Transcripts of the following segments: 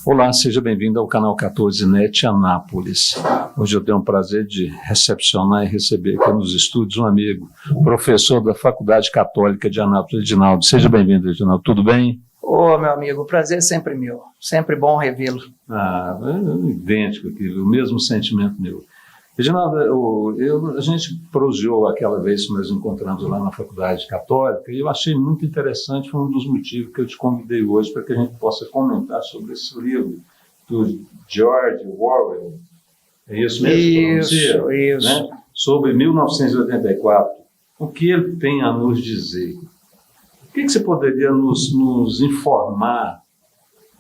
Olá, seja bem-vindo ao canal 14net Anápolis. Hoje eu tenho o prazer de recepcionar e receber aqui nos estúdios um amigo, professor da Faculdade Católica de Anápolis, Edinaldo. Seja bem-vindo, Edinaldo. Tudo bem? Ô, meu amigo, o prazer é sempre meu. Sempre bom revê-lo. Idêntico aqui, o mesmo sentimento meu. Edinaldo, a gente proseou aquela vez que nós encontramos lá na Faculdade Católica e eu achei muito interessante, foi um dos motivos que eu te convidei hoje para que a gente possa comentar sobre esse livro do George Orwell. É isso mesmo? Isso. Né? Sobre 1984. O que ele tem a nos dizer? O que você poderia nos informar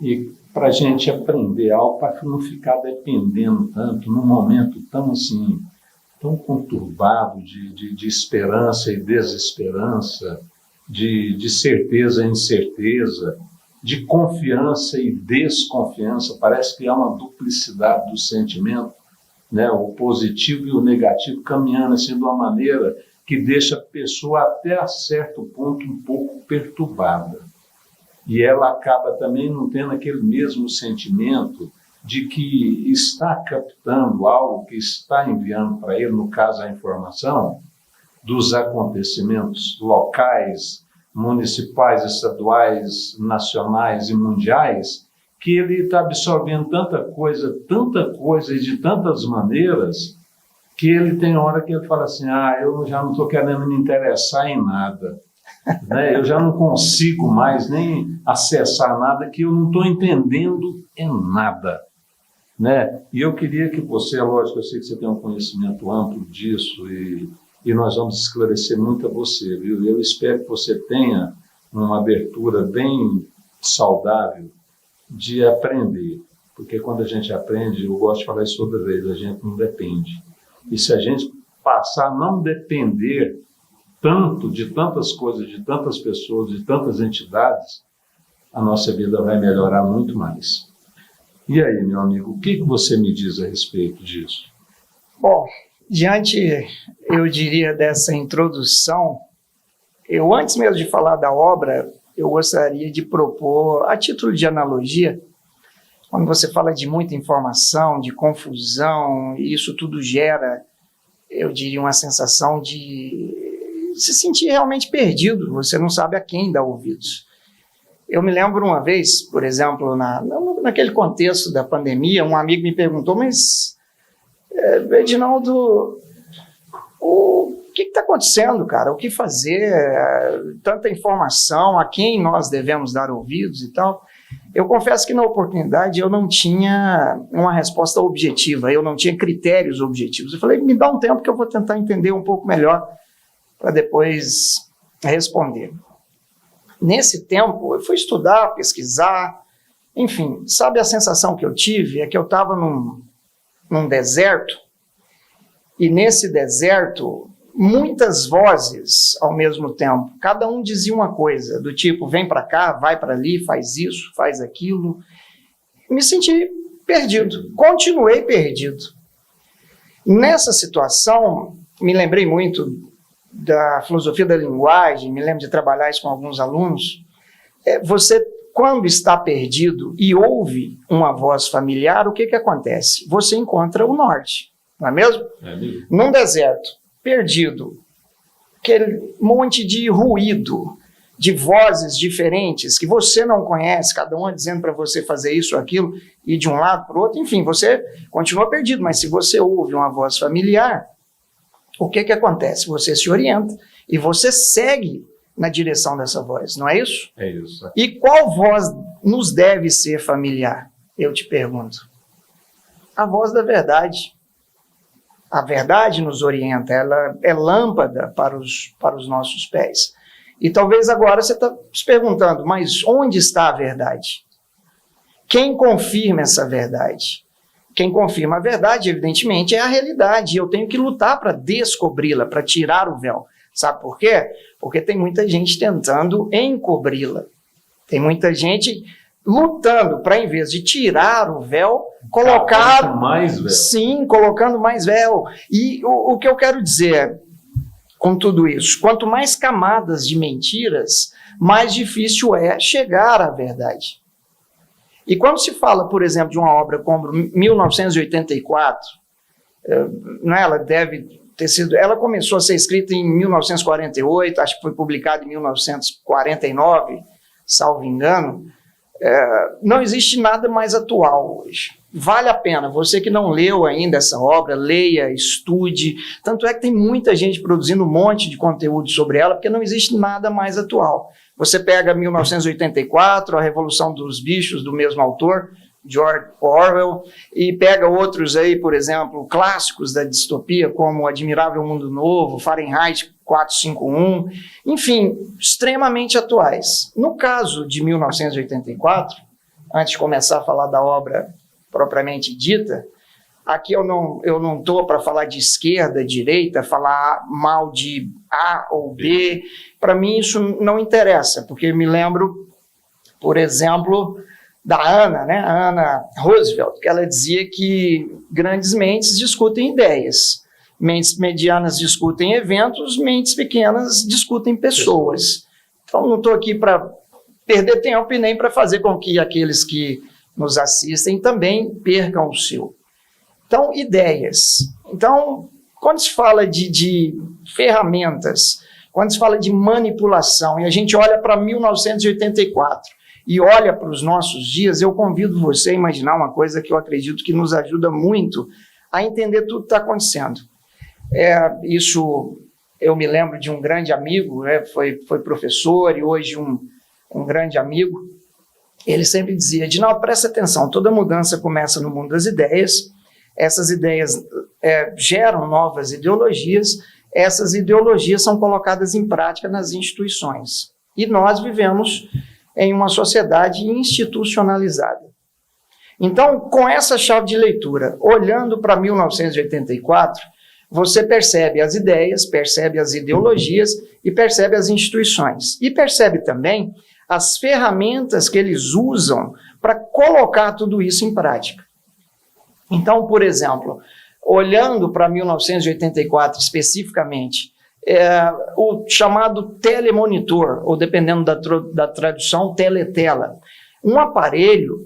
e para a gente aprender algo, para não ficar dependendo tanto, num momento tão assim, tão conturbado de esperança e desesperança, de certeza e incerteza, de confiança e desconfiança. Parece que há uma duplicidade do sentimento, né? O positivo e o negativo caminhando assim de uma maneira que deixa a pessoa até a certo ponto um pouco perturbada. E ela acaba também não tendo aquele mesmo sentimento de que está captando algo que está enviando para ele, no caso a informação, dos acontecimentos locais, municipais, estaduais, nacionais e mundiais, que ele está absorvendo tanta coisa e de tantas maneiras, que ele tem hora que ele fala assim, eu já não estou querendo me interessar em nada. Né? Eu já não consigo mais nem acessar nada, que eu não estou entendendo em nada. Né? E eu queria que você, lógico, eu sei que você tem um conhecimento amplo disso e nós vamos esclarecer muito a você, viu? Eu espero que você tenha uma abertura bem saudável de aprender, porque quando a gente aprende, eu gosto de falar isso toda vez, a gente não depende. E se a gente passar a não depender tanto de tantas coisas, de tantas pessoas, de tantas entidades, a nossa vida vai melhorar muito mais. E aí, meu amigo, o que você me diz a respeito disso? Bom, diante, eu diria, dessa introdução, eu, antes mesmo de falar da obra, eu gostaria de propor, a título de analogia, quando você fala de muita informação, de confusão, e isso tudo gera, eu diria, uma sensação de se sentir realmente perdido, você não sabe a quem dar ouvidos. Eu me lembro uma vez, por exemplo, naquele contexto da pandemia, um amigo me perguntou, mas, Edinaldo, o que está acontecendo, cara? O que fazer? Tanta informação, a quem nós devemos dar ouvidos e tal? Eu confesso que na oportunidade eu não tinha uma resposta objetiva, eu não tinha critérios objetivos. Eu falei, me dá um tempo que eu vou tentar entender um pouco melhor para depois responder. Nesse tempo, eu fui estudar, pesquisar, enfim, sabe a sensação que eu tive? É que eu estava num deserto, e nesse deserto, muitas vozes ao mesmo tempo, cada um dizia uma coisa, do tipo, vem para cá, vai para ali, faz isso, faz aquilo. Me senti perdido, continuei perdido. Nessa situação, me lembrei muito da filosofia da linguagem, me lembro de trabalhar isso com alguns alunos. Você, quando está perdido e ouve uma voz familiar, o que acontece? Você encontra o norte, não é mesmo? É mesmo. Num deserto, perdido, aquele monte de ruído, de vozes diferentes, que você não conhece, cada uma dizendo para você fazer isso ou aquilo, e de um lado para o outro, enfim, você continua perdido, mas se você ouve uma voz familiar, o que acontece? Você se orienta e você segue na direção dessa voz, não é isso? É isso. E qual voz nos deve ser familiar? Eu te pergunto. A voz da verdade. A verdade nos orienta, ela é lâmpada para os nossos pés. E talvez agora você está se perguntando, mas onde está a verdade? Quem confirma essa verdade? Quem confirma a verdade, evidentemente, é a realidade. Eu tenho que lutar para descobri-la, para tirar o véu. Sabe por quê? Porque tem muita gente tentando encobri-la. Tem muita gente lutando para, em vez de tirar o véu, colocar mais véu. Sim, colocando mais véu. E o que eu quero dizer com tudo isso? Quanto mais camadas de mentiras, mais difícil é chegar à verdade. E quando se fala, por exemplo, de uma obra como 1984, né, ela deve ter sido... Ela começou a ser escrita em 1948, acho que foi publicada em 1949, salvo engano. Não existe nada mais atual hoje. Vale a pena, você que não leu ainda essa obra, leia, estude. Tanto é que tem muita gente produzindo um monte de conteúdo sobre ela, porque não existe nada mais atual. Você pega 1984, A Revolução dos Bichos, do mesmo autor, George Orwell, e pega outros aí, por exemplo, clássicos da distopia, como O Admirável Mundo Novo, Fahrenheit 451, enfim, extremamente atuais. No caso de 1984, antes de começar a falar da obra propriamente dita, aqui eu não estou para falar de esquerda, direita, falar mal de A ou B. Para mim isso não interessa, porque me lembro, por exemplo, da Ana, né? A Ana Roosevelt, que ela dizia que grandes mentes discutem ideias, mentes medianas discutem eventos, mentes pequenas discutem pessoas. Então não estou aqui para perder tempo e nem para fazer com que aqueles que nos assistem também percam o seu. Então, ideias. Então, quando se fala de ferramentas, quando se fala de manipulação, e a gente olha para 1984 e olha para os nossos dias, eu convido você a imaginar uma coisa que eu acredito que nos ajuda muito a entender tudo que está acontecendo. Isso eu me lembro de um grande amigo, né, foi professor e hoje um grande amigo. Ele sempre dizia: Edinaldo, presta atenção, toda mudança começa no mundo das ideias, essas ideias geram novas ideologias, essas ideologias são colocadas em prática nas instituições. E nós vivemos em uma sociedade institucionalizada. Então, com essa chave de leitura, olhando para 1984, você percebe as ideias, percebe as ideologias e percebe as instituições. E percebe também as ferramentas que eles usam para colocar tudo isso em prática. Então, por exemplo, olhando para 1984 especificamente, o chamado telemonitor, ou dependendo da tradução, teletela, um aparelho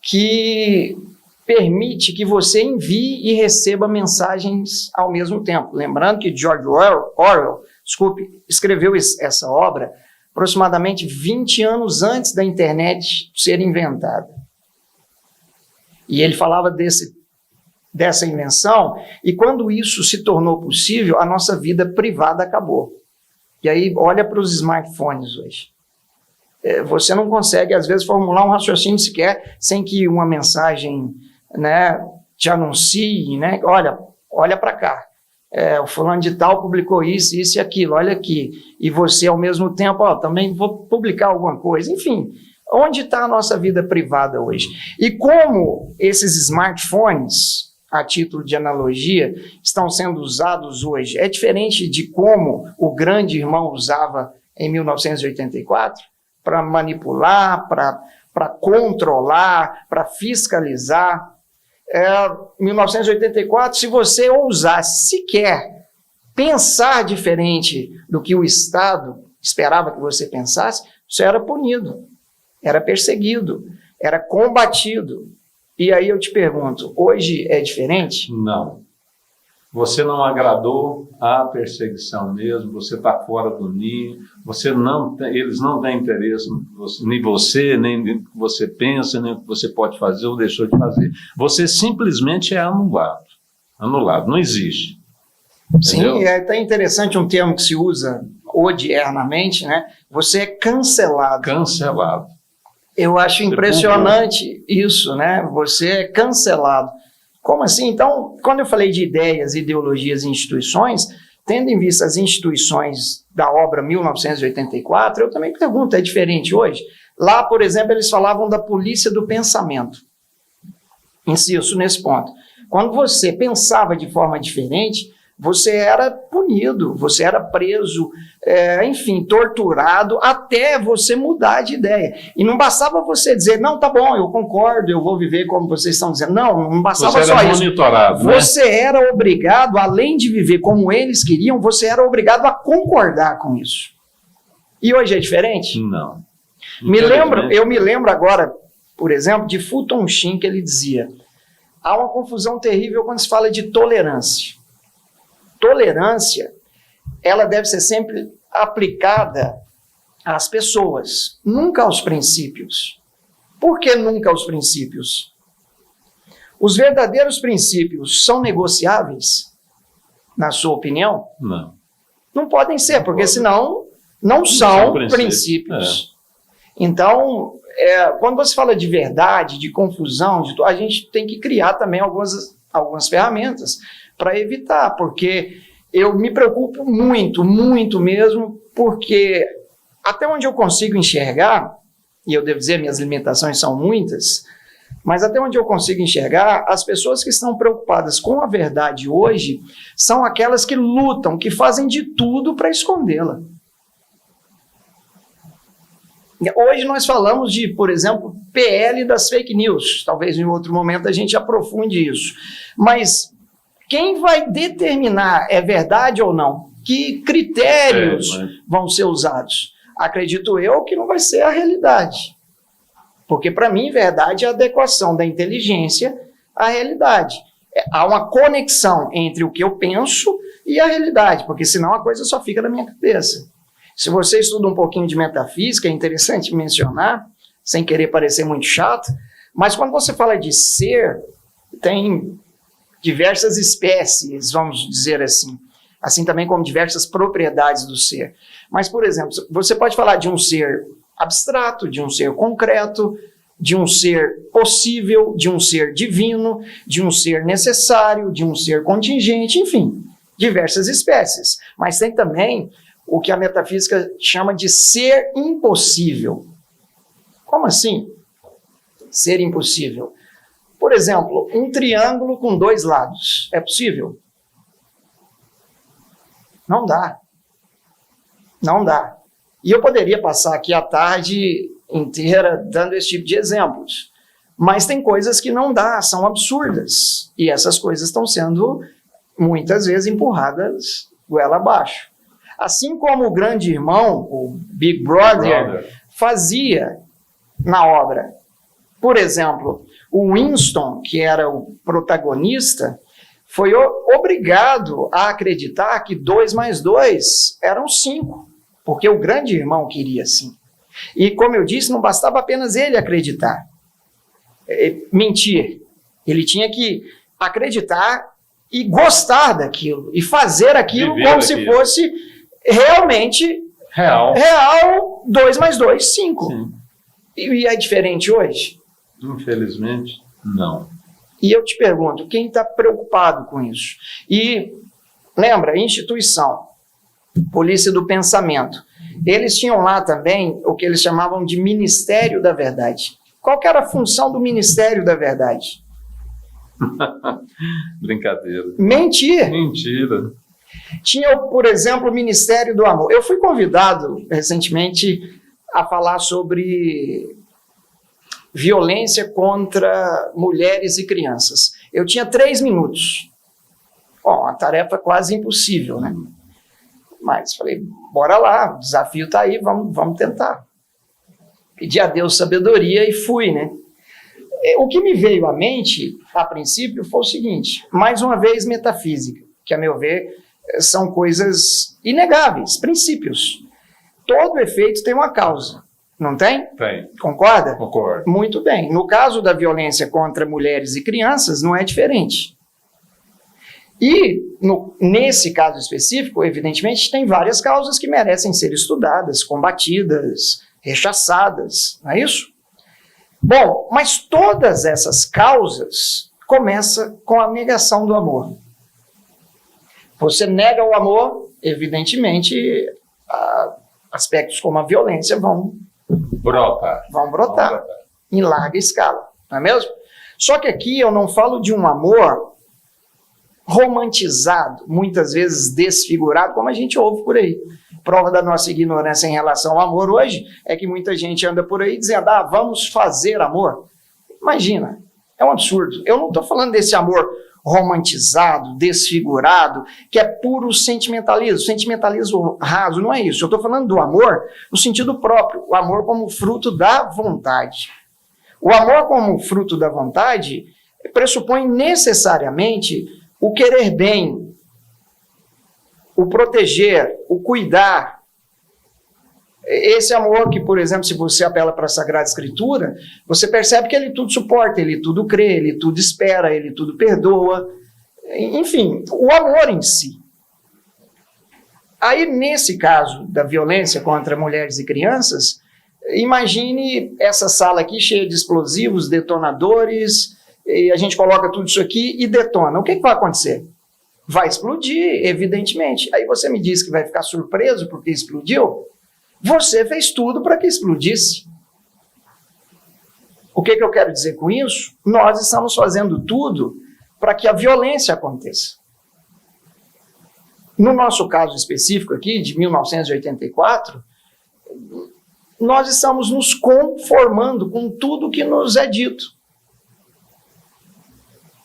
que permite que você envie e receba mensagens ao mesmo tempo. Lembrando que George Orwell, escreveu essa obra aproximadamente 20 anos antes da internet ser inventada. E ele falava dessa invenção, e quando isso se tornou possível, a nossa vida privada acabou. E aí, olha para os smartphones hoje. Você não consegue, às vezes, formular um raciocínio sequer sem que uma mensagem, né, te anuncie, né? Olha para cá. O fulano de tal publicou isso e aquilo, olha aqui. E você, ao mesmo tempo, também vou publicar alguma coisa. Enfim, onde está a nossa vida privada hoje? E como esses smartphones, a título de analogia, estão sendo usados hoje? É diferente de como o grande irmão usava em 1984 para manipular, para controlar, para fiscalizar. 1984, se você ousasse sequer pensar diferente do que o Estado esperava que você pensasse, você era punido, era perseguido, era combatido. E aí eu te pergunto, hoje é diferente? Não. Você não agradou à perseguição mesmo, você está fora do ninho, eles não têm interesse nem você, nem no que você pensa, nem no que você pode fazer ou deixou de fazer. Você simplesmente é anulado. Anulado, não existe. Entendeu? Sim, é até interessante um termo que se usa odiernamente, né? Você é cancelado. Cancelado. Eu acho impressionante isso, né? Você é cancelado. Como assim? Então, quando eu falei de ideias, ideologias e instituições, tendo em vista as instituições da obra 1984, eu também pergunto, é diferente hoje? Lá, por exemplo, eles falavam da polícia do pensamento. Insisto nesse ponto. Quando você pensava de forma diferente, você era punido, você era preso, enfim, torturado, até você mudar de ideia. E não bastava você dizer, não, tá bom, eu concordo, eu vou viver como vocês estão dizendo. Não bastava você só era isso. Monitorado, né? Você era obrigado, além de viver como eles queriam, você era obrigado a concordar com isso. E hoje é diferente? Não. Eu me lembro agora, por exemplo, de Fulton Sheen, que ele dizia: há uma confusão terrível quando se fala de tolerância. Tolerância, ela deve ser sempre aplicada às pessoas, nunca aos princípios. Por que nunca aos princípios? Os verdadeiros princípios são negociáveis, na sua opinião? Não. Não podem ser, porque senão não são princípios. Então, quando você fala de verdade, de confusão, a gente tem que criar também algumas ferramentas para evitar, porque eu me preocupo muito, muito mesmo, porque até onde eu consigo enxergar, e eu devo dizer, minhas limitações são muitas, mas até onde eu consigo enxergar, as pessoas que estão preocupadas com a verdade hoje são aquelas que lutam, que fazem de tudo para escondê-la. Hoje nós falamos de, por exemplo, PL das fake news. Talvez em outro momento a gente aprofunde isso. Mas quem vai determinar é verdade ou não? Que critérios vão ser usados? Acredito eu que não vai ser a realidade. Porque, para mim, verdade é a adequação da inteligência à realidade. Há uma conexão entre o que eu penso e a realidade, porque senão a coisa só fica na minha cabeça. Se você estuda um pouquinho de metafísica, é interessante mencionar, sem querer parecer muito chato, mas quando você fala de ser, tem diversas espécies, vamos dizer assim também como diversas propriedades do ser. Mas, por exemplo, você pode falar de um ser abstrato, de um ser concreto, de um ser possível, de um ser divino, de um ser necessário, de um ser contingente, enfim, diversas espécies. Mas tem também o que a metafísica chama de ser impossível. Como assim? Ser impossível. Por exemplo, um triângulo com 2 lados. É possível? Não dá. Não dá. E eu poderia passar aqui a tarde inteira dando esse tipo de exemplos. Mas tem coisas que não dá, são absurdas. E essas coisas estão sendo, muitas vezes, empurradas goela abaixo. Assim como o grande irmão, o Big Brother, fazia na obra. Por exemplo, o Winston, que era o protagonista, foi obrigado a acreditar que 2 mais 2 eram 5, porque o grande irmão queria assim. E, como eu disse, não bastava apenas ele acreditar, mentir. Ele tinha que acreditar e gostar daquilo, e fazer aquilo como se fosse realmente real 2 mais 2, 5. Sim. E é diferente hoje? Infelizmente, não. E eu te pergunto, quem está preocupado com isso? E lembra, instituição, Polícia do Pensamento, eles tinham lá também o que eles chamavam de Ministério da Verdade. Qual que era a função do Ministério da Verdade? Brincadeira. Mentir. Mentira. Tinha, por exemplo, o Ministério do Amor. Eu fui convidado recentemente a falar sobre violência contra mulheres e crianças. Eu tinha 3 minutos. Bom, uma tarefa quase impossível, né? Mas falei, bora lá, o desafio está aí, vamos tentar. Pedi a Deus sabedoria e fui, né? O que me veio à mente, a princípio, foi o seguinte: mais uma vez, metafísica, que, a meu ver, são coisas inegáveis, princípios. Todo efeito tem uma causa, não tem? Tem. Concorda? Concordo. Muito bem. No caso da violência contra mulheres e crianças, não é diferente. E, nesse caso específico, evidentemente, tem várias causas que merecem ser estudadas, combatidas, rechaçadas, não é isso? Bom, mas todas essas causas começam com a negação do amor. Você nega o amor, evidentemente, aspectos como a violência vão brotar em larga escala, não é mesmo? Só que aqui eu não falo de um amor romantizado, muitas vezes desfigurado, como a gente ouve por aí. Prova da nossa ignorância em relação ao amor hoje é que muita gente anda por aí dizendo, vamos fazer amor. Imagina, é um absurdo. Eu não estou falando desse amor romantizado, desfigurado, que é puro sentimentalismo raso, não é isso. Eu estou falando do amor no sentido próprio, o amor como fruto da vontade. O amor como fruto da vontade pressupõe necessariamente o querer bem, o proteger, o cuidar. Esse amor que, por exemplo, se você apela para a Sagrada Escritura, você percebe que ele tudo suporta, ele tudo crê, ele tudo espera, ele tudo perdoa. Enfim, o amor em si. Aí, nesse caso da violência contra mulheres e crianças, imagine essa sala aqui cheia de explosivos, detonadores, e a gente coloca tudo isso aqui e detona. O que vai acontecer? Vai explodir, evidentemente. Aí você me diz que vai ficar surpreso porque explodiu? Você fez tudo para que explodisse. O que eu quero dizer com isso? Nós estamos fazendo tudo para que a violência aconteça. No nosso caso específico aqui, de 1984, nós estamos nos conformando com tudo que nos é dito.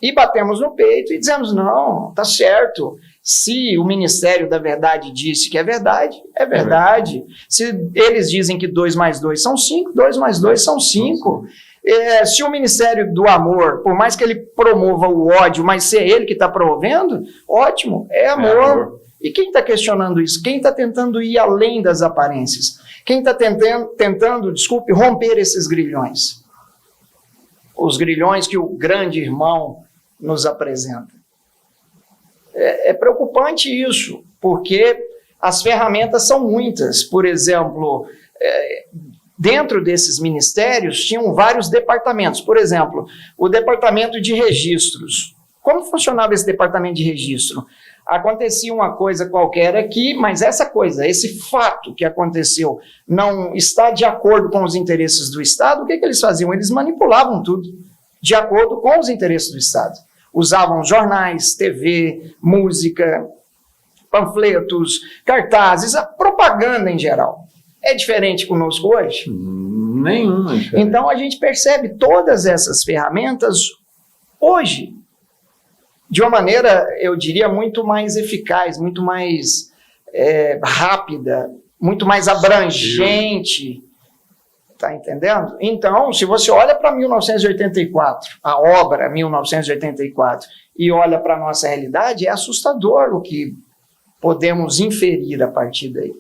E batemos no peito e dizemos, não, tá certo. Se o Ministério da Verdade disse que é verdade, é verdade. Se eles dizem que 2 mais 2 são 5, 2 mais 2 são 5. Se o Ministério do Amor, por mais que ele promova o ódio, mas se é ele que está promovendo, ótimo, é amor. E quem está questionando isso? Quem está tentando ir além das aparências? Quem está tentando, romper esses grilhões? Os grilhões que o grande irmão nos apresenta. É preocupante isso, porque as ferramentas são muitas. Por exemplo, dentro desses ministérios tinham vários departamentos. Por exemplo, o departamento de registros. Como funcionava esse departamento de registro? Acontecia uma coisa qualquer aqui, mas essa coisa, esse fato que aconteceu não está de acordo com os interesses do Estado, o que eles faziam? Eles manipulavam tudo de acordo com os interesses do Estado. Usavam jornais, TV, música, panfletos, cartazes, a propaganda em geral. É diferente conosco hoje? Nenhuma diferença. Então a gente percebe todas essas ferramentas hoje de uma maneira, eu diria, muito mais eficaz, muito mais rápida, muito mais abrangente. Está entendendo? Então, se você olha para 1984, a obra 1984, e olha para a nossa realidade, é assustador o que podemos inferir a partir daí.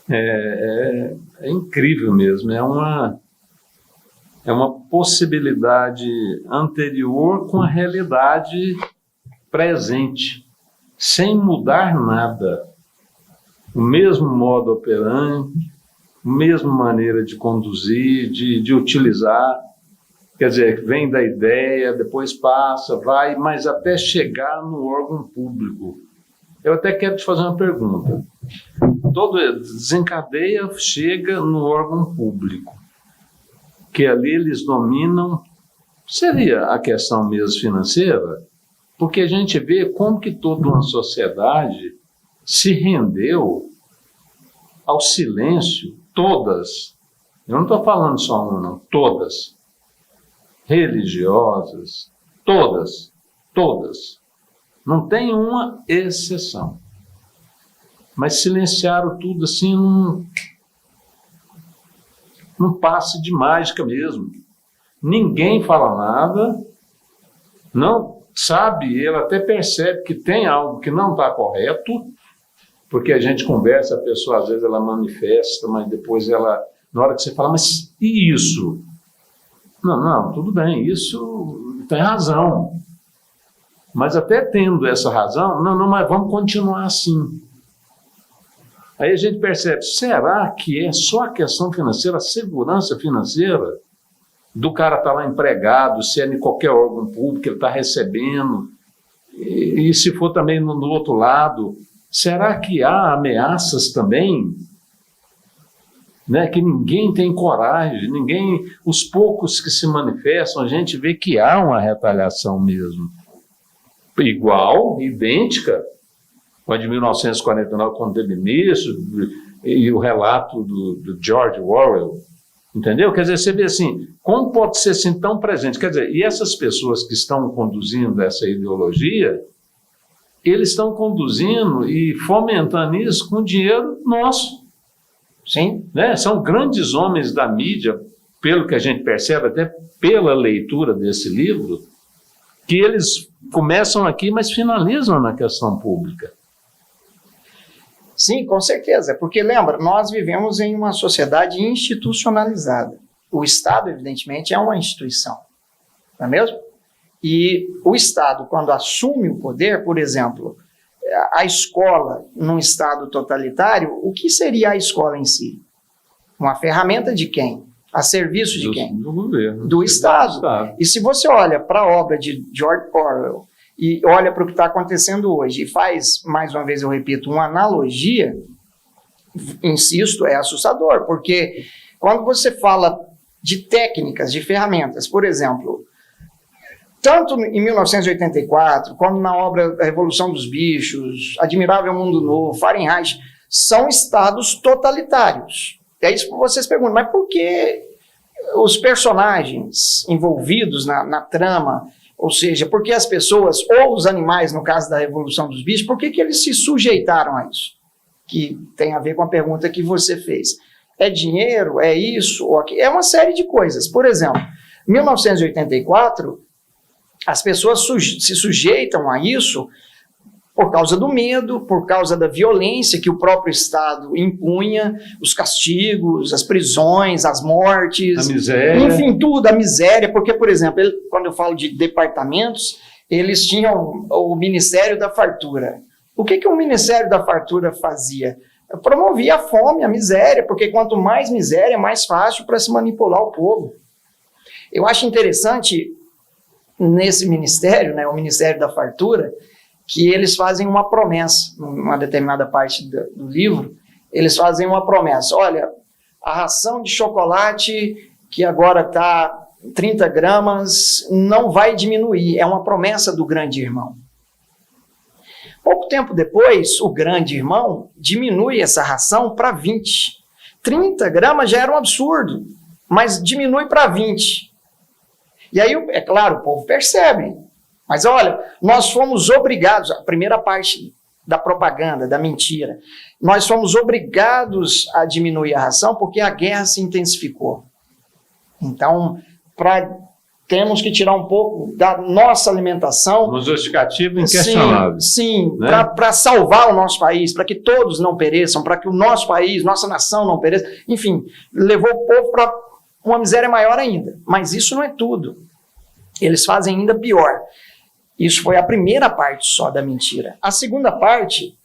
É incrível mesmo, é uma possibilidade anterior com a realidade presente, sem mudar nada. O mesmo modo operandi, a mesma maneira de conduzir, de utilizar, quer dizer, vem da ideia, depois passa, vai, mas até chegar no órgão público. Eu até quero te fazer uma pergunta. Todo desencadeia, chega no órgão público, que ali eles dominam, seria a questão mesmo financeira, porque a gente vê como que toda uma sociedade se rendeu ao silêncio, todas, eu não estou falando só uma, não, todas, religiosas, todas, não tem uma exceção, mas silenciaram tudo assim num passe de mágica mesmo. Ninguém fala nada, não sabe, ele até percebe que tem algo que não está correto, porque a gente conversa, a pessoa às vezes ela manifesta, mas depois ela, na hora que você fala, mas e isso? Não, tudo bem, isso tem razão. Mas até tendo essa razão, não, mas vamos continuar assim. Aí a gente percebe, será que é só a questão financeira, a segurança financeira do cara estar lá empregado, se é em qualquer órgão público, ele está recebendo, e se for também no outro lado, será que há ameaças também? Né, que ninguém tem coragem, os poucos que se manifestam, a gente vê que há uma retaliação mesmo. Igual, idêntica, com a de 1949, quando teve início, e o relato do George Orwell, entendeu? Quer dizer, você vê assim, como pode ser assim tão presente? Quer dizer, e essas pessoas que estão conduzindo essa ideologia, eles estão conduzindo e fomentando isso com dinheiro nosso. Sim. Né? São grandes homens da mídia, pelo que a gente percebe, até pela leitura desse livro, que eles começam aqui, mas finalizam na questão pública. Sim, com certeza, porque lembra, nós vivemos em uma sociedade institucionalizada. O Estado, evidentemente, é uma instituição, não é mesmo? E o Estado, quando assume o poder, por exemplo, a escola num Estado totalitário, o que seria a escola em si? Uma ferramenta de quem? A serviço de quem? Do governo. Do Estado. E se você olha para a obra de George Orwell e olha para o que está acontecendo hoje e faz, mais uma vez eu repito, uma analogia, insisto, é assustador, porque quando você fala de técnicas, de ferramentas, por exemplo, tanto em 1984, como na obra A Revolução dos Bichos, Admirável Mundo Novo, Fahrenheit, são estados totalitários. E aí vocês perguntam, mas por que os personagens envolvidos na trama, ou seja, por que as pessoas, ou os animais, no caso da Revolução dos Bichos, por que eles se sujeitaram a isso? Que tem a ver com a pergunta que você fez. É dinheiro? É isso? Ou aquilo? É uma série de coisas. Por exemplo, em 1984, as pessoas se sujeitam a isso por causa do medo, por causa da violência que o próprio Estado impunha, os castigos, as prisões, as mortes, a miséria. Enfim, tudo, a miséria, porque, por exemplo, quando eu falo de departamentos, eles tinham o Ministério da Fartura. O que o Ministério da Fartura fazia? Promovia a fome, a miséria, porque quanto mais miséria, mais fácil para se manipular o povo. Eu acho interessante, nesse ministério, né, o Ministério da Fartura, que eles fazem uma promessa, numa determinada parte do livro, eles fazem uma promessa. Olha, a ração de chocolate, que agora está 30 gramas, não vai diminuir. É uma promessa do grande irmão. Pouco tempo depois, o grande irmão diminui essa ração para 20. 30 gramas já era um absurdo, mas diminui para 20. E aí, é claro, o povo percebe. Mas olha, nós fomos obrigados, a primeira parte da propaganda, da mentira, nós fomos obrigados a diminuir a ração porque a guerra se intensificou. Então, temos que tirar um pouco da nossa alimentação. Um justificativo inquestionável. Sim, né? Para salvar o nosso país, para que todos não pereçam, para que o nosso país, nossa nação não pereça. Enfim, levou o povo para uma miséria maior ainda. Mas isso não é tudo. Eles fazem ainda pior. Isso foi a primeira parte só da mentira. A segunda parte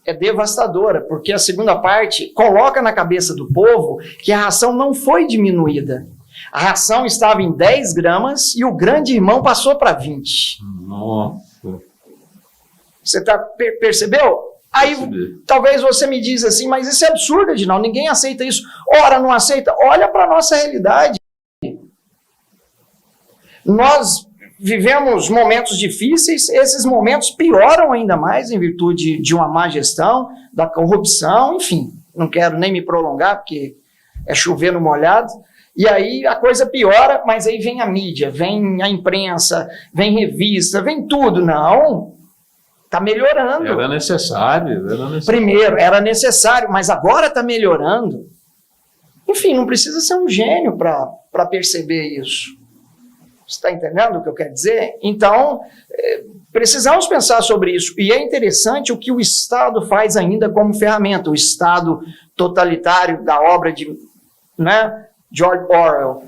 é devastadora, porque a segunda parte coloca na cabeça do povo que a ração não foi diminuída. A ração estava em 10 gramas e o grande irmão passou para 20. Nossa. Você percebeu? Aí talvez você me diz assim, mas isso é absurdo, Edinaldo, ninguém aceita isso. Ora, não aceita? Olha para a nossa realidade. Nós vivemos momentos difíceis, esses momentos pioram ainda mais em virtude de uma má gestão, da corrupção, enfim, não quero nem me prolongar, porque é chover no molhado, e aí a coisa piora, mas aí vem a mídia, vem a imprensa, vem revista, vem tudo, não, está melhorando. Era necessário. Primeiro, era necessário, mas agora está melhorando. Enfim, não precisa ser um gênio para perceber isso. Você está entendendo o que eu quero dizer? Então, precisamos pensar sobre isso. E é interessante o que o Estado faz ainda como ferramenta. O Estado totalitário da obra de George Orwell.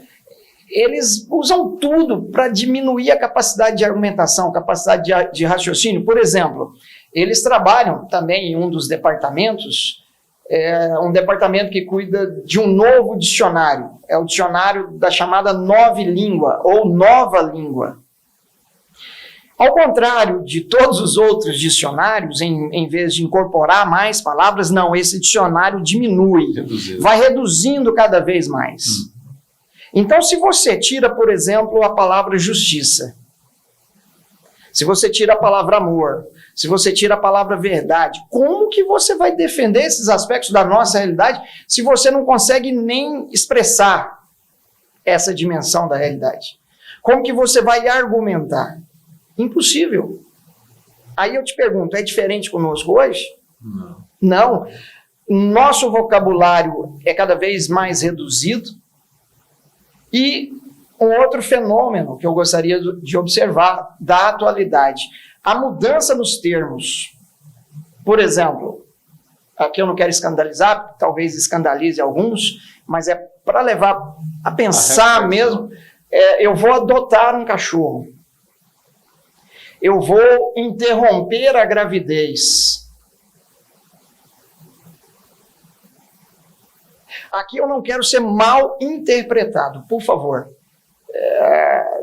Eles usam tudo para diminuir a capacidade de argumentação, capacidade de raciocínio. Por exemplo, eles trabalham também em um dos departamentos, um departamento que cuida de um novo dicionário. É o dicionário da chamada nova língua, ou nova língua. Ao contrário de todos os outros dicionários, em vez de incorporar mais palavras, não, esse dicionário diminui, vai reduzindo cada vez mais. Então, se você tira, por exemplo, a palavra justiça, se você tira a palavra amor, se você tira a palavra verdade, como que você vai defender esses aspectos da nossa realidade se você não consegue nem expressar essa dimensão da realidade? Como que você vai argumentar? Impossível. Aí eu te pergunto, é diferente conosco hoje? Não. Nosso vocabulário é cada vez mais reduzido. E um outro fenômeno que eu gostaria de observar da atualidade, a mudança nos termos. Por exemplo, aqui eu não quero escandalizar, talvez escandalize alguns, mas é para levar a pensar mesmo. Eu vou adotar um cachorro. Eu vou interromper a gravidez. Aqui eu não quero ser mal interpretado, por favor.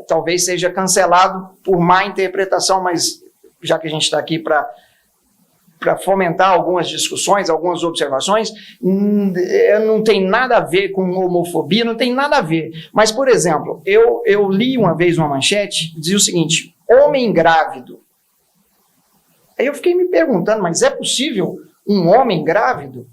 Talvez seja cancelado por má interpretação, mas já que a gente está aqui para fomentar algumas discussões, algumas observações, não tem nada a ver com homofobia, não tem nada a ver. Mas, por exemplo, eu li uma vez uma manchete, dizia o seguinte: homem grávido. Aí eu fiquei me perguntando, mas é possível um homem grávido?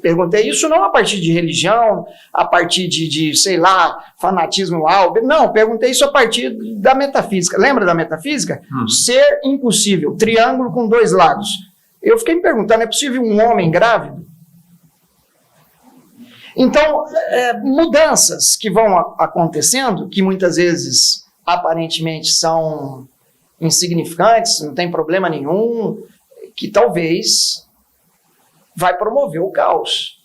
Perguntei isso não a partir de religião, a partir de sei lá, fanatismo alto. Não, perguntei isso a partir da metafísica. Lembra da metafísica? Ser impossível, triângulo com dois lados. Eu fiquei me perguntando, é possível um homem grávido? Então, mudanças que vão acontecendo, que muitas vezes aparentemente são insignificantes, não tem problema nenhum, que talvez vai promover o caos.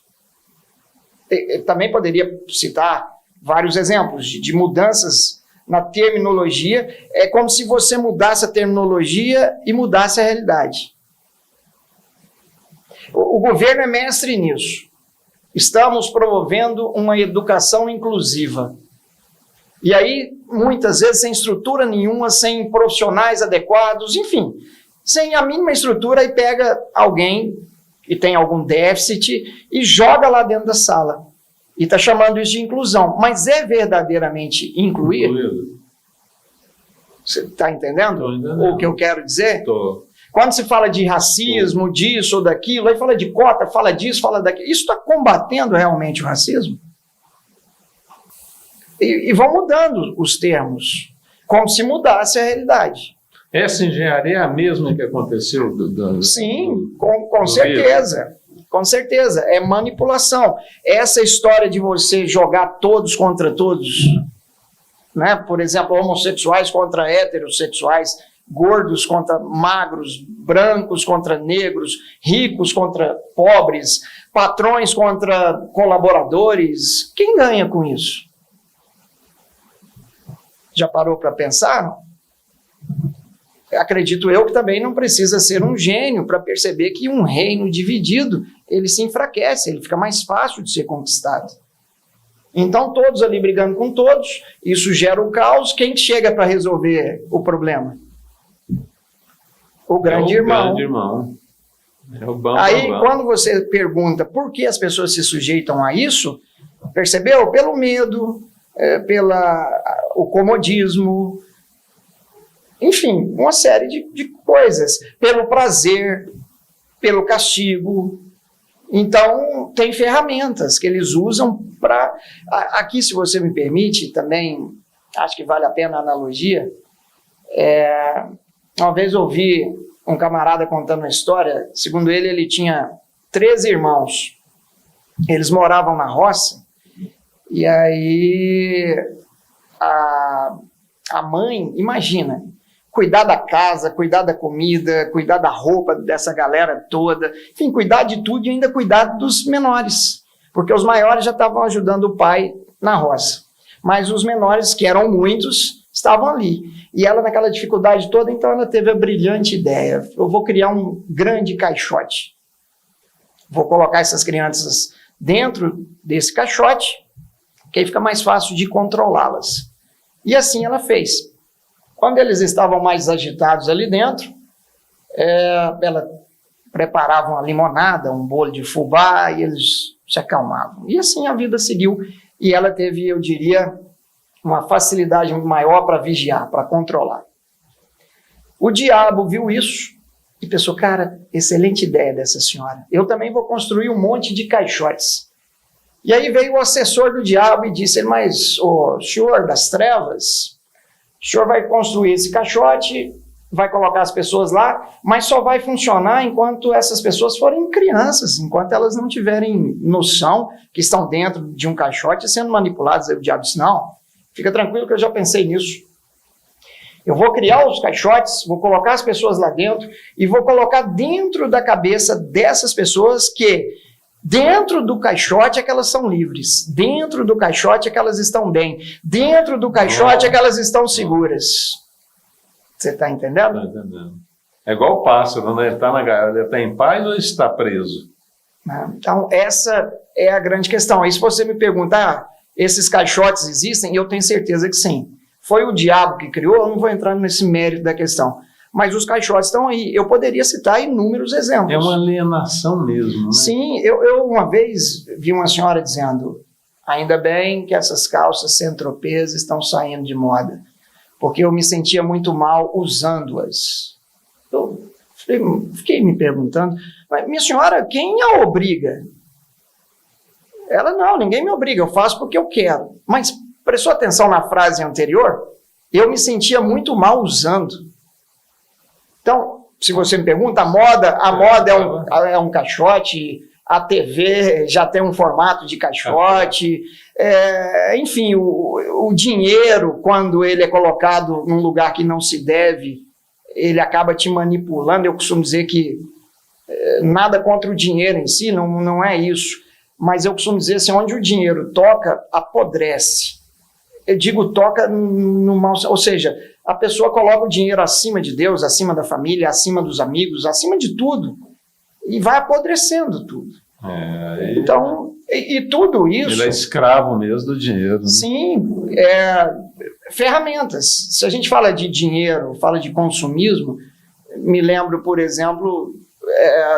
Eu também poderia citar vários exemplos de mudanças na terminologia. É como se você mudasse a terminologia e mudasse a realidade. O governo é mestre nisso. Estamos promovendo uma educação inclusiva. E aí, muitas vezes, sem estrutura nenhuma, sem profissionais adequados, enfim, sem a mínima estrutura, aí pega alguém que tem algum déficit e joga lá dentro da sala. E está chamando isso de inclusão. Mas é verdadeiramente incluir? Você está entendendo o que eu quero dizer? Tô. Quando se fala de racismo, disso ou daquilo, aí fala de cota, fala disso, fala daquilo. Isso está combatendo realmente o racismo? E vão mudando os termos, como se mudasse a realidade. Essa engenharia é a mesma que aconteceu? Sim, com certeza. Com certeza. É manipulação. Essa história de você jogar todos contra todos, né? Por exemplo, homossexuais contra heterossexuais, gordos contra magros, brancos contra negros, ricos contra pobres, patrões contra colaboradores. Quem ganha com isso? Já parou para pensar? Acredito eu que também não precisa ser um gênio para perceber que um reino dividido, ele se enfraquece, ele fica mais fácil de ser conquistado. Então, todos ali brigando com todos, isso gera o caos. Quem chega para resolver o problema? O grande irmão. Grande irmão. É o bam, Aí, bam, bam. quando você pergunta por que as pessoas se sujeitam a isso, percebeu? Pelo medo, o comodismo, enfim, uma série de coisas. Pelo prazer, pelo castigo. Então, tem ferramentas que eles usam para... Aqui, se você me permite, também acho que vale a pena a analogia. Uma vez ouvi um camarada contando uma história. Segundo ele, ele tinha 13 irmãos. Eles moravam na roça. E aí, a mãe, imagina, cuidar da casa, cuidar da comida, cuidar da roupa dessa galera toda, enfim, cuidar de tudo e ainda cuidar dos menores, porque os maiores já estavam ajudando o pai na roça, mas os menores, que eram muitos, estavam ali. E ela, naquela dificuldade toda, então ela teve a brilhante ideia: eu vou criar um grande caixote, vou colocar essas crianças dentro desse caixote, que aí fica mais fácil de controlá-las. E assim ela fez. Quando eles estavam mais agitados ali dentro, ela preparava uma limonada, um bolo de fubá, e eles se acalmavam. E assim a vida seguiu, e ela teve, eu diria, uma facilidade maior para vigiar, para controlar. O diabo viu isso e pensou: cara, excelente ideia dessa senhora. Eu também vou construir um monte de caixotes. E aí veio o assessor do diabo e disse: mas o senhor das trevas, o senhor vai construir esse caixote, vai colocar as pessoas lá, mas só vai funcionar enquanto essas pessoas forem crianças, enquanto elas não tiverem noção que estão dentro de um caixote sendo manipuladas. O diabo disse, não, fica tranquilo que eu já pensei nisso. Eu vou criar os caixotes, vou colocar as pessoas lá dentro e vou colocar dentro da cabeça dessas pessoas que dentro do caixote é que elas são livres, dentro do caixote é que elas estão bem, dentro do caixote é que elas estão seguras. Você está entendendo? Estou entendendo. É igual o pássaro, né? Ele está na gaiola, ele está em paz ou está preso? Então, essa é a grande questão. Aí se você me perguntar, esses caixotes existem? Eu tenho certeza que sim. Foi o diabo que criou? Eu não vou entrar nesse mérito da questão. Mas os caixotes estão aí. Eu poderia citar inúmeros exemplos. É uma alienação mesmo, né? Sim, eu uma vez vi uma senhora dizendo, ainda bem que essas calças Saint-Tropez estão saindo de moda, porque eu me sentia muito mal usando-as. Eu fiquei me perguntando, mas minha senhora, quem a obriga? Ela, não, ninguém me obriga, eu faço porque eu quero. Mas prestou atenção na frase anterior? Eu me sentia muito mal usando. Então, se você me pergunta, a moda é um caixote, a TV já tem um formato de caixote, enfim, o dinheiro, quando ele é colocado num lugar que não se deve, ele acaba te manipulando. Eu costumo dizer que nada contra o dinheiro em si, não é isso, mas eu costumo dizer assim, onde o dinheiro toca, apodrece. Eu digo toca no mal, ou seja, a pessoa coloca o dinheiro acima de Deus, acima da família, acima dos amigos, acima de tudo, e vai apodrecendo tudo. Então, e tudo isso... Ele é escravo mesmo do dinheiro. Né? Sim, ferramentas. Se a gente fala de dinheiro, fala de consumismo, me lembro, por exemplo,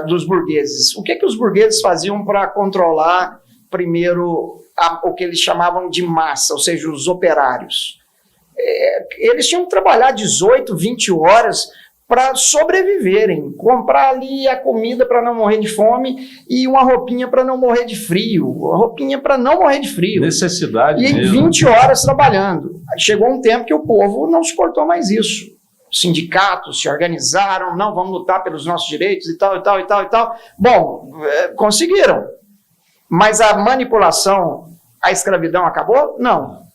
dos burgueses. O que os burgueses faziam para controlar, primeiro, o que eles chamavam de massa, ou seja, os operários? Eles tinham que trabalhar 18, 20 horas para sobreviverem, comprar ali a comida para não morrer de fome e uma roupinha para não morrer de frio, Necessidade e mesmo. 20 horas trabalhando. Chegou um tempo que o povo não suportou mais isso. Os sindicatos se organizaram, não, vamos lutar pelos nossos direitos e tal, e tal, e tal, e tal. Bom, conseguiram. Mas a manipulação, a escravidão acabou? Não.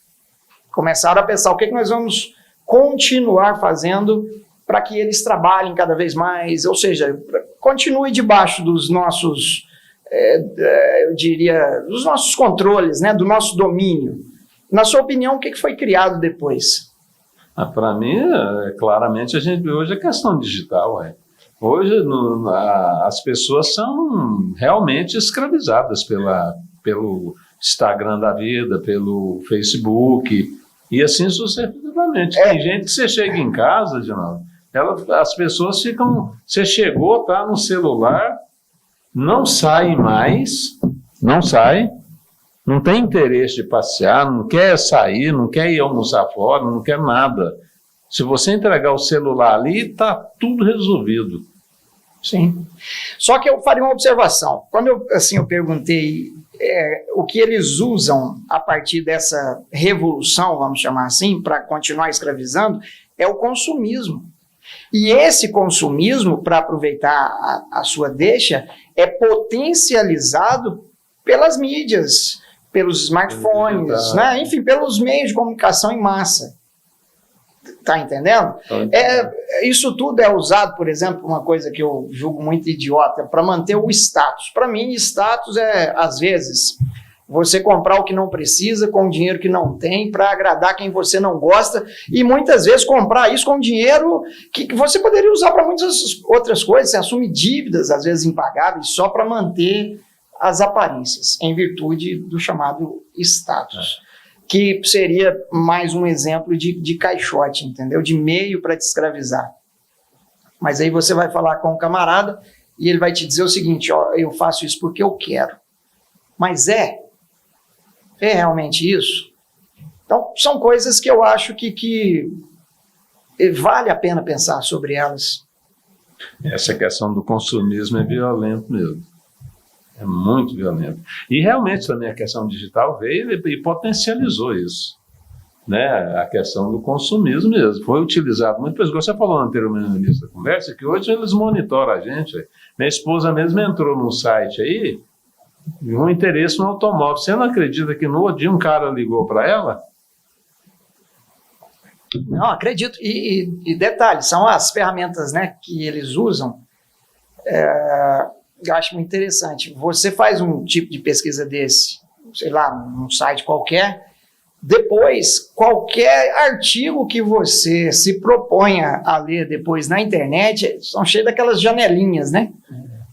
Começaram a pensar o que nós vamos continuar fazendo para que eles trabalhem cada vez mais, ou seja, continue debaixo dos nossos, eu diria, dos nossos controles, né, do nosso domínio. Na sua opinião, o que foi criado depois? Para mim, claramente, a gente hoje é questão digital. Hoje as pessoas são realmente escravizadas pelo Instagram da vida, pelo Facebook, e assim sucessivamente. Tem gente que você chega em casa, as pessoas ficam... Você chegou, tá no celular, não sai mais, não tem interesse de passear, não quer sair, não quer ir almoçar fora, não quer nada. Se você entregar o celular ali, está tudo resolvido. Sim. Só que eu faria uma observação. Quando eu perguntei o que eles usam a partir dessa revolução, vamos chamar assim, para continuar escravizando, é o consumismo. E esse consumismo, para aproveitar a sua deixa, é potencializado pelas mídias, pelos smartphones, né? Enfim, pelos meios de comunicação em massa. Está entendendo? Isso tudo é usado, por exemplo, uma coisa que eu julgo muito idiota, para manter o status. Para mim, status é, às vezes, você comprar o que não precisa com o dinheiro que não tem para agradar quem você não gosta e muitas vezes comprar isso com dinheiro que você poderia usar para muitas outras coisas. Você assume dívidas, às vezes impagáveis, só para manter as aparências, em virtude do chamado status. Que seria mais um exemplo de caixote, entendeu? De meio para te escravizar. Mas aí você vai falar com o camarada e ele vai te dizer o seguinte, ó, eu faço isso porque eu quero. Mas é realmente isso? Então, são coisas que eu acho que vale a pena pensar sobre elas. Essa questão do consumismo é violento mesmo. É muito violento. E realmente também a questão digital veio e potencializou isso. né, a questão do consumismo mesmo. Foi utilizado muito, por exemplo, você falou anteriormente no início da conversa, que hoje eles monitoram a gente. Minha esposa mesmo entrou num site aí, um interesse no automóvel. Você não acredita que no dia um cara ligou para ela? Não, acredito. E detalhe, são as ferramentas, né, que eles usam. Eu acho muito interessante. Você faz um tipo de pesquisa desse, sei lá, num site qualquer, depois, qualquer artigo que você se proponha a ler depois na internet, são cheios daquelas janelinhas, né?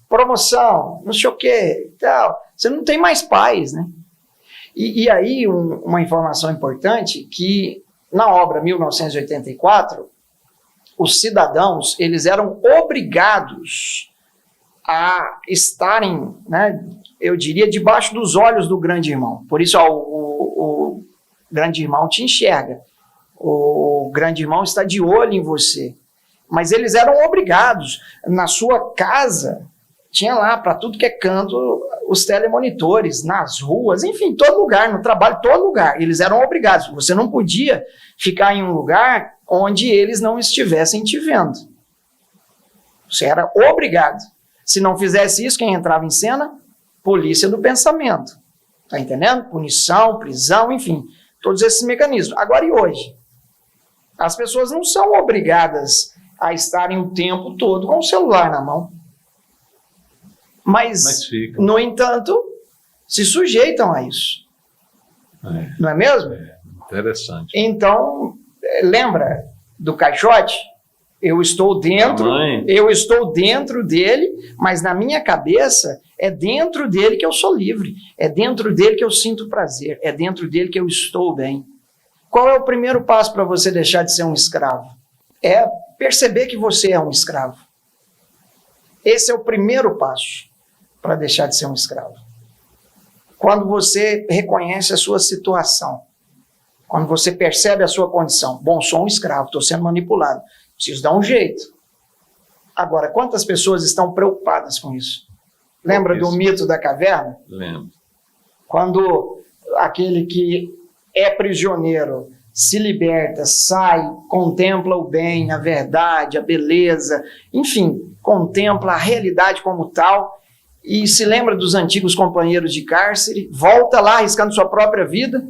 Promoção, não sei o que, tal. Você não tem mais paz, né? E aí, uma informação importante, que na obra 1984, os cidadãos, eles eram obrigados a estarem, né, eu diria, debaixo dos olhos do grande irmão. Por isso, o grande irmão te enxerga. O grande irmão está de olho em você. Mas eles eram obrigados. Na sua casa, tinha lá, para tudo que é canto, os telemonitores, nas ruas, enfim, todo lugar, no trabalho, todo lugar. Eles eram obrigados. Você não podia ficar em um lugar onde eles não estivessem te vendo. Você era obrigado. Se não fizesse isso, quem entrava em cena? Polícia do pensamento. Tá entendendo? Punição, prisão, enfim, todos esses mecanismos. Agora e hoje? As pessoas não são obrigadas a estarem o tempo todo com o celular na mão. Mas no entanto, se sujeitam a isso. Não é mesmo? Interessante. Então, lembra do caixote? Eu estou dentro dele, mas na minha cabeça é dentro dele que eu sou livre, é dentro dele que eu sinto prazer, é dentro dele que eu estou bem. Qual é o primeiro passo para você deixar de ser um escravo? É perceber que você é um escravo. Esse é o primeiro passo para deixar de ser um escravo. Quando você reconhece a sua situação, quando você percebe a sua condição, bom, sou um escravo, estou sendo manipulado, preciso dar um jeito. Agora, quantas pessoas estão preocupadas com isso? Lembra do mito da caverna? Lembro. Quando aquele que é prisioneiro se liberta, sai, contempla o bem, a verdade, a beleza, enfim, contempla a realidade como tal e se lembra dos antigos companheiros de cárcere, volta lá arriscando sua própria vida,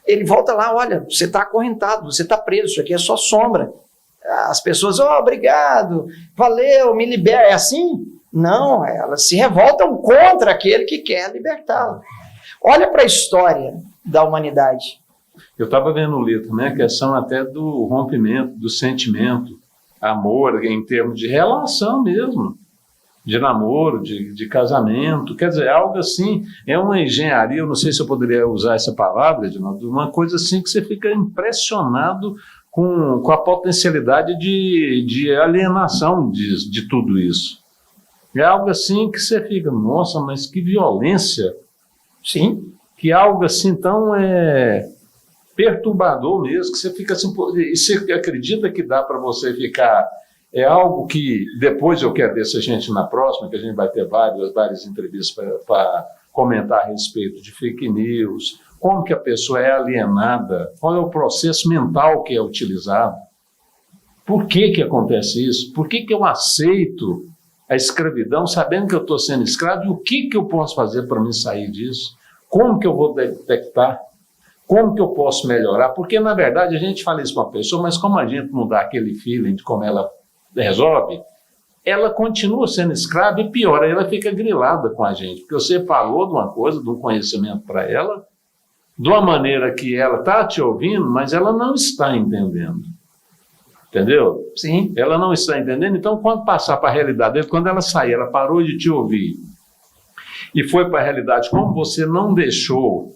ele volta lá, olha, você está acorrentado, você está preso, isso aqui é só sombra. As pessoas, obrigado, valeu, me libera. É assim? Não, elas se revoltam contra aquele que quer libertá-lo. Olha para a história da humanidade. Eu estava vendo ali também a questão até do rompimento, do sentimento, amor, em termos de relação mesmo, de namoro, de casamento. Quer dizer, algo assim, é uma engenharia, eu não sei se eu poderia usar essa palavra, Edinaldo, uma coisa assim que você fica impressionado com a potencialidade de alienação de tudo isso. É algo assim que você fica, nossa, mas que violência. Sim. Que algo assim tão perturbador mesmo, que você fica assim, e você acredita que dá para você ficar, é algo que depois eu quero ver se a gente na próxima, que a gente vai ter várias entrevistas para comentar a respeito de fake news, como que a pessoa é alienada, qual é o processo mental que é utilizado, por que acontece isso, por que eu aceito a escravidão sabendo que eu estou sendo escravo e o que eu posso fazer para me sair disso, como que eu vou detectar, como que eu posso melhorar, porque na verdade a gente fala isso para uma pessoa, mas como a gente não dá aquele feeling de como ela resolve, ela continua sendo escrava e pior, aí ela fica grilada com a gente, porque você falou de uma coisa, de um conhecimento para ela, de uma maneira que ela está te ouvindo, mas ela não está entendendo. Entendeu? Sim. Ela não está entendendo, então quando passar para a realidade dele, quando ela sair, ela parou de te ouvir e foi para a realidade, como você não deixou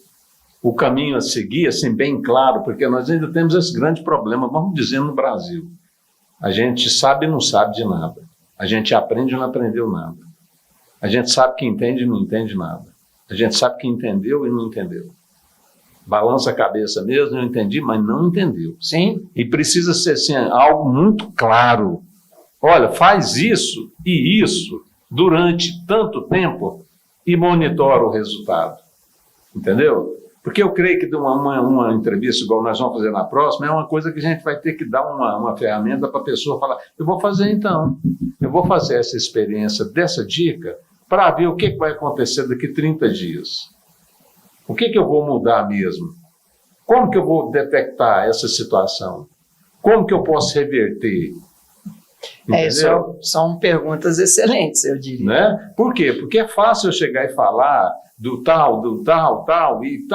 o caminho a seguir, assim, bem claro, porque nós ainda temos esse grande problema, vamos dizer, no Brasil. A gente sabe e não sabe de nada. A gente aprende e não aprendeu nada. A gente sabe que entende e não entende nada. A gente sabe que entendeu e não entendeu. Balança a cabeça mesmo, eu entendi, mas não entendeu. Sim. E precisa ser assim, algo muito claro. Olha, faz isso e isso durante tanto tempo e monitora o resultado. Entendeu? Porque eu creio que de uma entrevista, igual nós vamos fazer na próxima, é uma coisa que a gente vai ter que dar uma ferramenta para a pessoa falar, eu vou fazer então, eu vou fazer essa experiência dessa dica para ver o que vai acontecer daqui 30 dias. O que eu vou mudar mesmo? Como que eu vou detectar essa situação? Como que eu posso reverter? São perguntas excelentes, eu diria. Né? Por quê? Porque é fácil eu chegar e falar do tal, e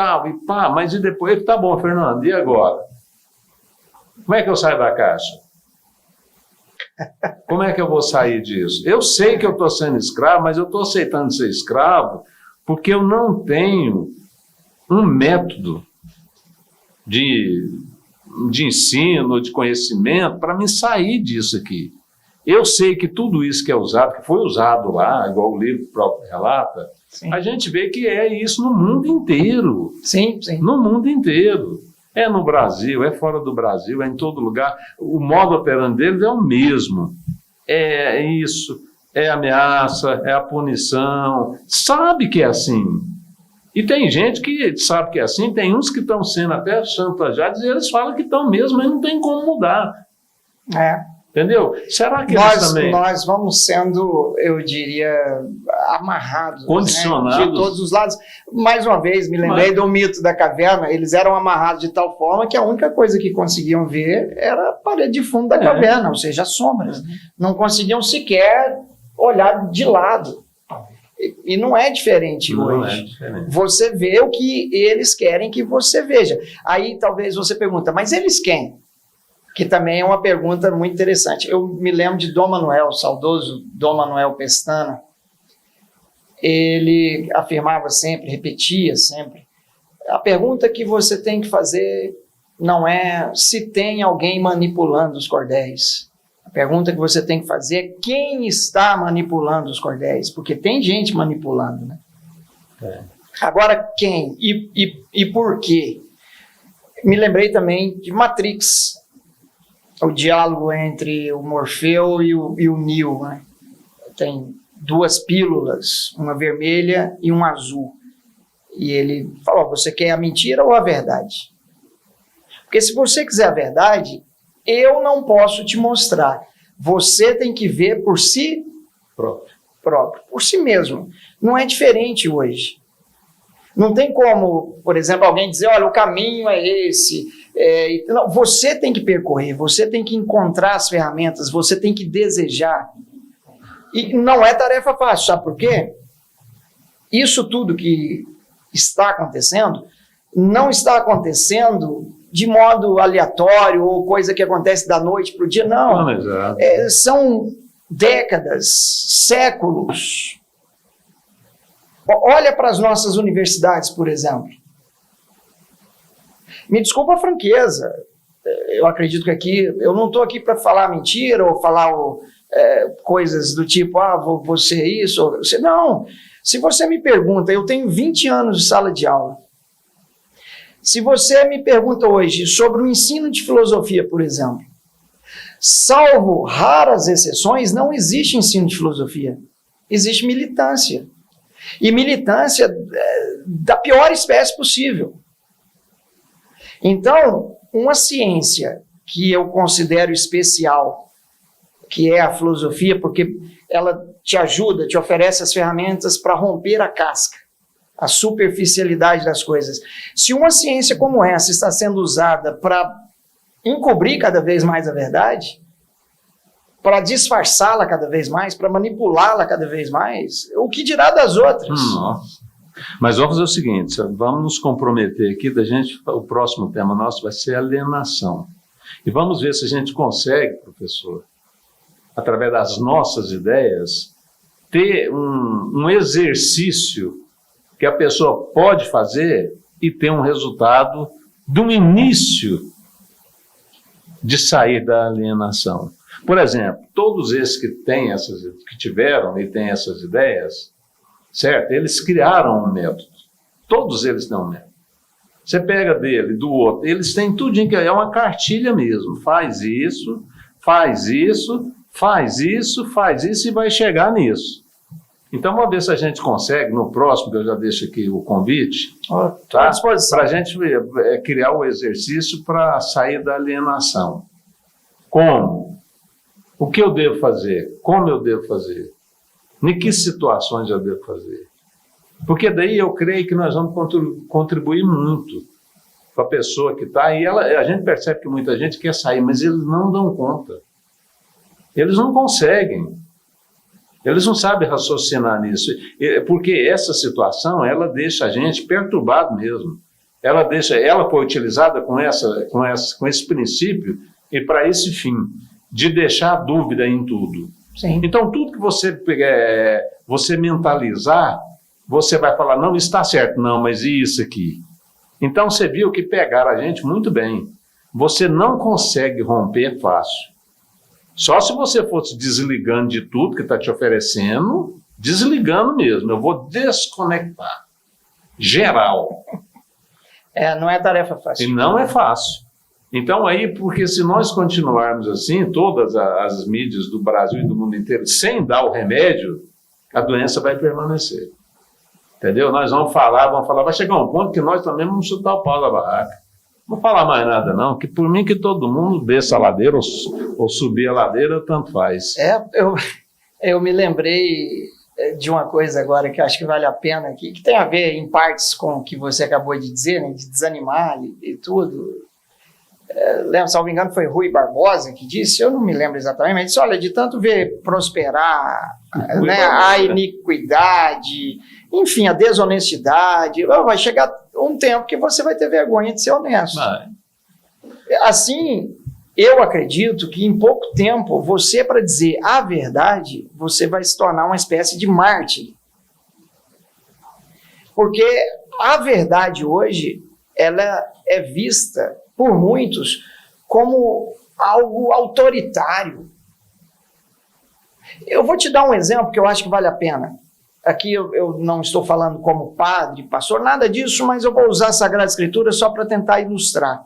pá, mas e depois, tá bom, Fernando, e agora? Como é que eu saio da caixa? Como é que eu vou sair disso? Eu sei que eu estou sendo escravo, mas eu estou aceitando ser escravo porque eu não tenho um método de ensino, de conhecimento, para me sair disso aqui. Eu sei que tudo isso que é usado, que foi usado lá, igual o livro próprio relata, sim, a gente vê que é isso no mundo inteiro. Sim, sim. No mundo inteiro. É no Brasil, é fora do Brasil, é em todo lugar. O modo operandi deles é o mesmo. É isso, é ameaça, é a punição. Sabe que é assim. E tem gente que sabe que é assim, tem uns que estão sendo até chantageados e eles falam que estão mesmo, mas não tem como mudar. Entendeu? Será que nós vamos sendo, eu diria, amarrados, condicionados, né, de todos os lados. Mais uma vez, me lembrei do mito da caverna. Eles eram amarrados de tal forma que a única coisa que conseguiam ver era a parede de fundo da caverna, ou seja, as sombras. Não conseguiam sequer olhar de lado. E não é diferente hoje. É diferente. Você vê o que eles querem que você veja. Aí talvez você pergunta, mas eles quem? Que também é uma pergunta muito interessante. Eu me lembro de Dom Manuel, saudoso Dom Manuel Pestana. Ele afirmava sempre, repetia sempre, a pergunta que você tem que fazer não é se tem alguém manipulando os cordéis. A pergunta que você tem que fazer é quem está manipulando os cordéis, porque tem gente manipulando, né? Agora, quem? E por quê? Me lembrei também de Matrix, o diálogo entre o Morfeu e o Neo, né? Tem duas pílulas, uma vermelha e um azul. E ele falou, você quer a mentira ou a verdade? Porque se você quiser a verdade, eu não posso te mostrar. Você tem que ver por si próprio, por si mesmo. Não é diferente hoje. Não tem como, por exemplo, alguém dizer, olha, o caminho é esse. Não, você tem que percorrer, você tem que encontrar as ferramentas, você tem que desejar. E não é tarefa fácil, sabe por quê? Isso tudo que está acontecendo, não está acontecendo de modo aleatório ou coisa que acontece da noite para o dia, não. São décadas, séculos. Olha para as nossas universidades, por exemplo. Me desculpa a franqueza, eu acredito que aqui, eu não estou aqui para falar mentira ou falar coisas do tipo, você é isso, ou você... Não, se você me pergunta, eu tenho 20 anos de sala de aula. Se você me pergunta hoje sobre o ensino de filosofia, por exemplo, salvo raras exceções, não existe ensino de filosofia, existe militância. E militância da pior espécie possível. Então, uma ciência que eu considero especial, que é a filosofia, porque ela te ajuda, te oferece as ferramentas para romper a casca, a superficialidade das coisas. Se uma ciência como essa está sendo usada para encobrir cada vez mais a verdade, para disfarçá-la cada vez mais, para manipulá-la cada vez mais, o que dirá das outras? Nossa. Mas vamos fazer o seguinte, vamos nos comprometer aqui, o próximo tema nosso vai ser alienação. E vamos ver se a gente consegue, professor, através das nossas ideias, ter um exercício que a pessoa pode fazer e ter um resultado de um início de sair da alienação. Por exemplo, todos esses que tiveram e têm essas ideias, certo? Eles criaram um método. Todos eles têm um método. Você pega dele, do outro, eles têm tudo que é uma cartilha mesmo. Faz isso, faz isso, faz isso, faz isso e vai chegar nisso. Então, vamos ver se a gente consegue, no próximo, que eu já deixo aqui o convite, Estou à disposição. para a gente criar o exercício para sair da alienação. Como? O que eu devo fazer? Como eu devo fazer? Em que situações eu devo fazer? Porque daí eu creio que nós vamos contribuir muito para a pessoa que está, e a gente percebe que muita gente quer sair, mas eles não dão conta. Eles não conseguem. Eles não sabem raciocinar nisso, porque essa situação, ela deixa a gente perturbado mesmo. Ela foi utilizada com esse princípio e para esse fim, de deixar dúvida em tudo. Sim. Então, tudo que você mentalizar, você vai falar, não, está certo, não, mas e isso aqui? Então, você viu que pegaram a gente muito bem. Você não consegue romper fácil. Só se você fosse desligando de tudo que está te oferecendo, desligando mesmo. Eu vou desconectar. Geral. Não é tarefa fácil. E não é fácil. Então aí, porque se nós continuarmos assim, todas as mídias do Brasil e do mundo inteiro, sem dar o remédio, a doença vai permanecer. Entendeu? Nós vamos falar, vai chegar um ponto que nós também vamos chutar o pau da barraca. Não vou falar mais nada não, que por mim que todo mundo desça a ladeira ou subir a ladeira, tanto faz. Eu me lembrei de uma coisa agora que acho que vale a pena aqui, que tem a ver em partes com o que você acabou de dizer, né, de desanimar e tudo. Lembro, salvo engano, foi Rui Barbosa que disse, eu não me lembro exatamente, mas disse, olha, de tanto ver prosperar, né, a iniquidade, enfim, a desonestidade, vai chegar um tempo que você vai ter vergonha de ser honesto. Assim, eu acredito que em pouco tempo, você, para dizer a verdade, você vai se tornar uma espécie de mártir. Porque a verdade hoje, ela é vista por muitos como algo autoritário. Eu vou te dar um exemplo que eu acho que vale a pena. Aqui eu não estou falando como padre, pastor, nada disso, mas eu vou usar a Sagrada Escritura só para tentar ilustrar.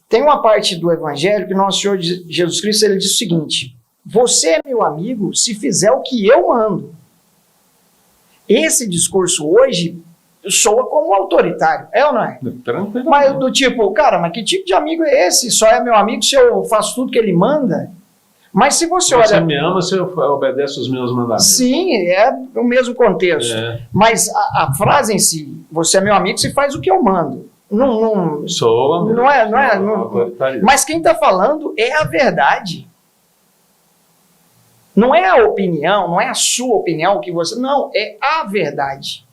Tem uma parte do Evangelho que nosso Senhor Jesus Cristo ele diz o seguinte, você é meu amigo se fizer o que eu mando. Esse discurso hoje soa como autoritário, é ou não é? Mas do tipo, cara, mas que tipo de amigo é esse? Só é meu amigo se eu faço tudo que ele manda? Mas se você olha... Você me ama se eu obedeço os meus mandamentos. Sim, é o mesmo contexto. Mas a frase em si, você é meu amigo se faz o que eu mando. Não mas quem está falando é a verdade. Não é a opinião, não é a sua opinião que você... Não, é a verdade.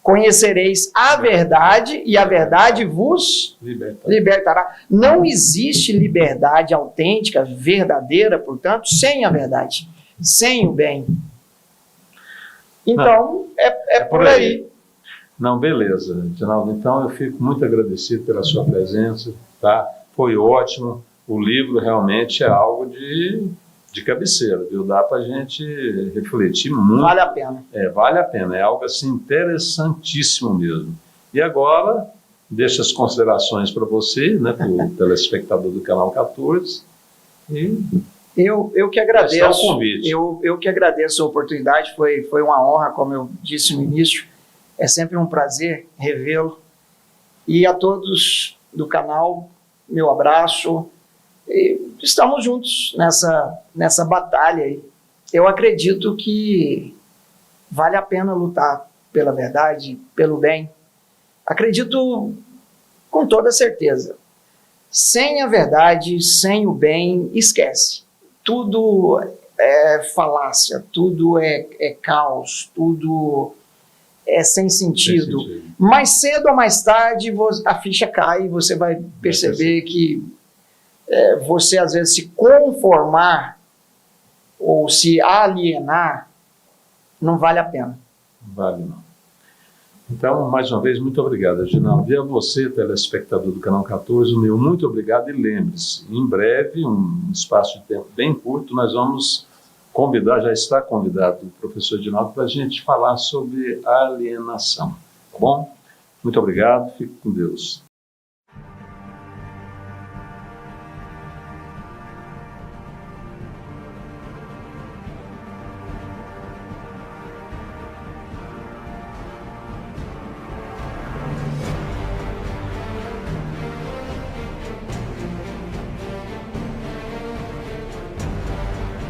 Conhecereis a verdade e a verdade vos libertará. Não existe liberdade autêntica, verdadeira, portanto, sem a verdade, sem o bem. Então, é por aí. Não, beleza, Edinaldo. Então, eu fico muito agradecido pela sua presença, tá? Foi ótimo. O livro realmente é algo de cabeceira, viu? Dá para a gente refletir muito. Vale a pena. Vale a pena. É algo assim interessantíssimo mesmo. E agora, deixo as considerações para você, né, para o telespectador do Canal 14. E eu que agradeço. O convite. Eu que agradeço a oportunidade. Foi uma honra, como eu disse no início. É sempre um prazer revê-lo. E a todos do canal, meu abraço. E estamos juntos nessa batalha aí. Eu acredito que vale a pena lutar pela verdade, pelo bem. Acredito com toda certeza. Sem a verdade, sem o bem, esquece. Tudo é falácia, tudo é caos, tudo é sem sentido. Mais cedo ou mais tarde a ficha cai e você vai perceber que você às vezes se conformar ou se alienar não vale a pena. Vale não. Então, mais uma vez, muito obrigado, Edinaldo. E a você, telespectador do Canal 14, o meu muito obrigado. E lembre-se, em breve, um espaço de tempo bem curto, nós vamos convidar, já está convidado o professor Edinaldo para a gente falar sobre alienação. Tá bom? Muito obrigado, fique com Deus.